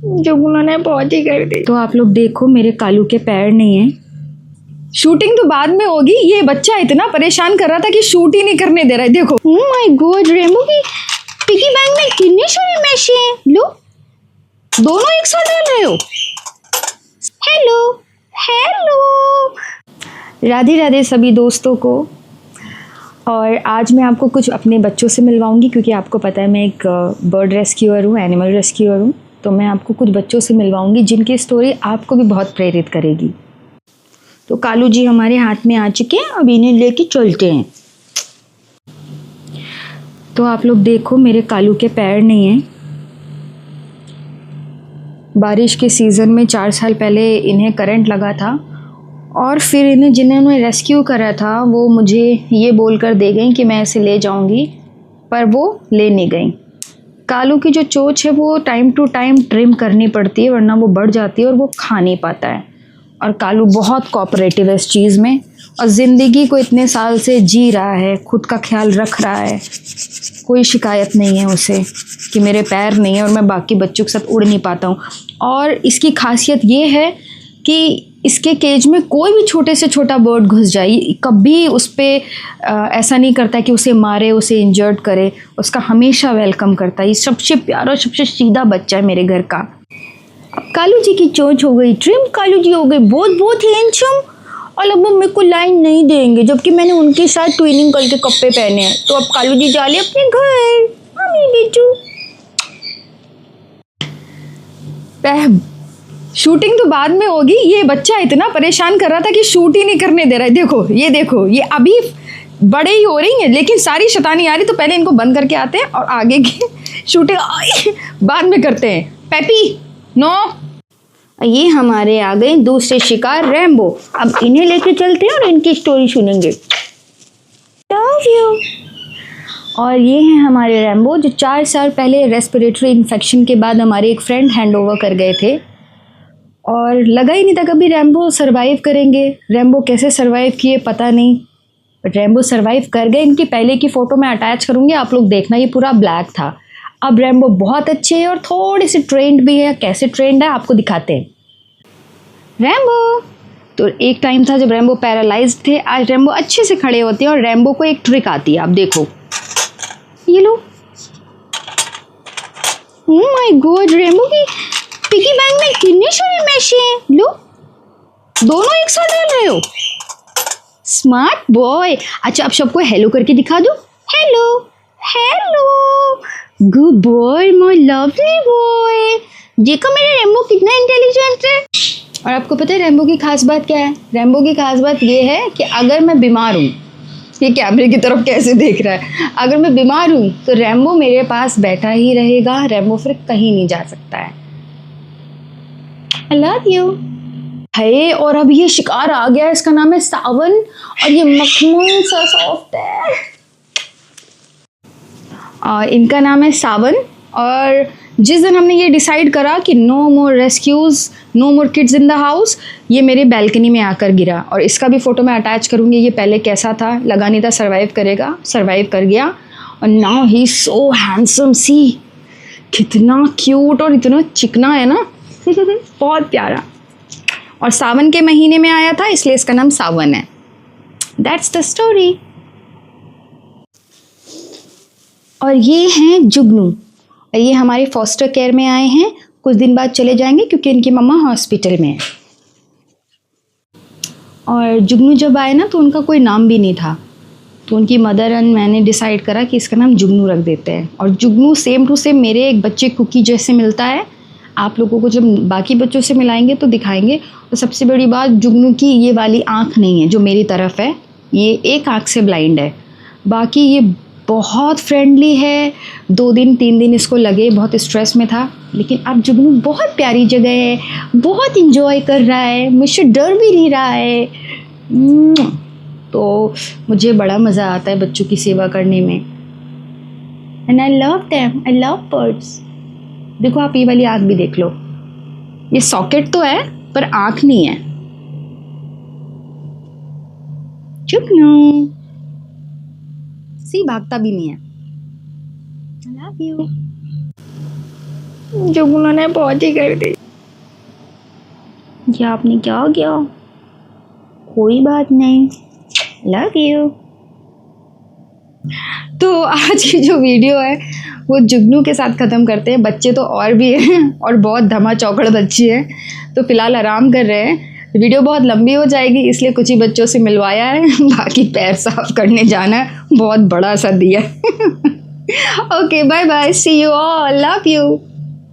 जुगनू ने बहुत ही कर दी। तो आप लोग देखो मेरे कालू के पैर नहीं है। शूटिंग तो बाद में होगी, ये बच्चा इतना परेशान कर रहा था कि शूट ही नहीं करने दे रहा है। देखो, ओह माय गॉड, रेमो की पिगी बैंक में कितने सारे मैशे हैं। लो, दोनों एक साथ डाल रहे हो। हेलो हेलो, राधे राधे सभी दोस्तों को। और आज मैं आपको कुछ अपने बच्चों से मिलवाऊंगी, क्योंकि आपको पता है मैं एक बर्ड रेस्क्यूअर हूँ, एनिमल रेस्क्यूअर हूँ। तो मैं आपको कुछ बच्चों से मिलवाऊंगी जिनकी स्टोरी आपको भी बहुत प्रेरित करेगी। तो कालू जी हमारे हाथ में आ चुके हैं, अब इन्हें लेके चलते हैं। तो आप लोग देखो मेरे कालू के पैर नहीं हैं। बारिश के सीज़न में 4 साल पहले इन्हें करंट लगा था, और फिर इन्हें जिन्होंने रेस्क्यू करा था वो मुझे ये बोलकर दे गई कि मैं इसे ले जाऊंगी, पर वो ले नहीं गई। कालू की जो चोंच है वो टाइम टू टाइम ट्रिम करनी पड़ती है, वरना वो बढ़ जाती है और वो खा नहीं पाता है। और कालू बहुत कोऑपरेटिव है इस चीज़ में, और ज़िंदगी को इतने साल से जी रहा है, खुद का ख्याल रख रहा है। कोई शिकायत नहीं है उसे कि मेरे पैर नहीं है और मैं बाकी बच्चों के साथ उड़ नहीं पाता हूँ। और इसकी खासियत ये है कि इसके केज में कोई भी छोटे से छोटा बर्ड घुस जाए, कभी उस पर ऐसा नहीं करता कि उसे मारे, उसे इंजर्ड करे। उसका हमेशा वेलकम करता है। ये सबसे प्यारा, सबसे सीधा बच्चा है मेरे घर का। अब कालू जी की चोंच हो गई ट्रिम, कालू जी हो गए बहुत बहुत हैंडसम, और अब वो मेरे को लाइन नहीं देंगे, जबकि मैंने उनके साथ ट्विनिंग करके कपड़े पहने हैं। तो अब कालू जी जा ले अपने घर। मम्मी बेटू, शूटिंग तो बाद में होगी, ये बच्चा इतना परेशान कर रहा था कि शूट ही नहीं करने दे रहा है। देखो, ये अभी बड़े ही हो रही हैं, लेकिन सारी शैतानी आ रही। तो पहले इनको बंद करके आते हैं और आगे की शूटिंग बाद में करते हैं। पेपी नो। ये हमारे आ गए दूसरे शिकार रैम्बो। अब इन्हें लेके चलते हैं और इनकी स्टोरी सुनेंगे। Love you. और ये हैं हमारे रैम्बो, जो 4 साल पहले रेस्पिरेटरी इन्फेक्शन के बाद हमारे एक फ्रेंड हैंड ओवर कर गए थे, और लगा ही नहीं था कभी रैम्बो सरवाइव करेंगे। रैम्बो कैसे सरवाइव किए पता नहीं, बट रैम्बो सरवाइव कर गए। इनकी पहले की फ़ोटो मैं अटैच करूँगी, आप लोग देखना, ये पूरा ब्लैक था। अब रैम्बो बहुत अच्छे हैं और थोड़े से ट्रेंड भी है। कैसे ट्रेंड है आपको दिखाते हैं। रैम्बो, तो एक टाइम था जब रैम्बो पैरालाइज्ड थे, आज रैम्बो अच्छे से खड़े होते हैं। और रैम्बो को एक ट्रिक आती है, आप देखो, ये लो। ओह माय गॉड, रैम्बो की पिगी बैंक में कितने सारे मैशे हैं। लो, दोनों एक साथ डाल रहे हो। Smart boy. अच्छा, अब सबको हेलो करके दिखा दो। Hello hello, good boy my lovely boy. देखो मेरा रैम्बो कितना इंटेलिजेंट है। और आपको पता है रैम्बो की खास बात क्या है? रैम्बो की खास बात ये है कि अगर मैं बीमार हूँ, ये कैमरे की तरफ कैसे देख रहा है, अगर मैं बीमार हूँ तो रैम्बो मेरे पास बैठा ही रहेगा। रैम्बो फिर कहीं नहीं जा सकता है। I love you. है, और अब ये शिकार आ गया, इसका नाम है सावन, और ये मखमल सा सॉफ्ट है। और इनका नाम है सावन। और जिस दिन हमने ये डिसाइड करा कि no more rescues, no more kids in the house, ये मेरे बैल्कनी में आकर गिरा। और इसका भी फ़ोटो मैं अटैच करूँगी। ये पहले कैसा था, लगा नहीं था सर्वाइव करेगा, सर्वाइव कर गया। और नाउ ही सो हैंडसम। सी कितना क्यूट और इतना चिकना है ना बहुत प्यारा। और सावन के महीने में आया था, इसलिए इसका नाम सावन है। That's the story. और ये हैं जुगनू, और ये हमारे फॉस्टर केयर में आए हैं। कुछ दिन बाद चले जाएंगे क्योंकि इनकी मम्मा हॉस्पिटल में है। और जुगनू जब आए ना तो उनका कोई नाम भी नहीं था, तो उनकी मदर एंड मैंने डिसाइड करा कि इसका नाम जुगनू रख देते हैं। और जुगनू सेम टू सेम मेरे एक बच्चे कुकी जैसे मिलता है। आप लोगों को जब बाकी बच्चों से मिलाएंगे तो दिखाएंगे। और सबसे बड़ी बात, जुगनू की ये वाली आँख नहीं है जो मेरी तरफ है, ये एक आँख से ब्लाइंड है। बाकी ये बहुत फ्रेंडली है। 2 दिन 3 दिन इसको लगे, बहुत स्ट्रेस में था, लेकिन अब जुगनू बहुत प्यारी जगह है, बहुत इंजॉय कर रहा है, मुझसे डर भी नहीं रहा है। तो मुझे बड़ा मज़ा आता है बच्चों की सेवा करने में। And I love them, I love birds. देखो, आप ये वाली आँख भी देख लो, ये सॉकेट तो है पर आँख नहीं है। जुगनू सी भागता भी नहीं है। I love you. जो उन्होंने बहुत ही कर दी। ये आपने क्या किया? कोई बात नहीं, लव यू। तो आज की जो वीडियो है वो जुगनू के साथ ख़त्म करते हैं। बच्चे तो और भी हैं और बहुत धमा चौकड़ बच्ची है, तो फिलहाल आराम कर रहे हैं। वीडियो बहुत लंबी हो जाएगी इसलिए कुछ ही बच्चों से मिलवाया है, बाकी पैर साफ करने जाना है, बहुत बड़ा सा दिया। Okay bye bye, see you all, love you.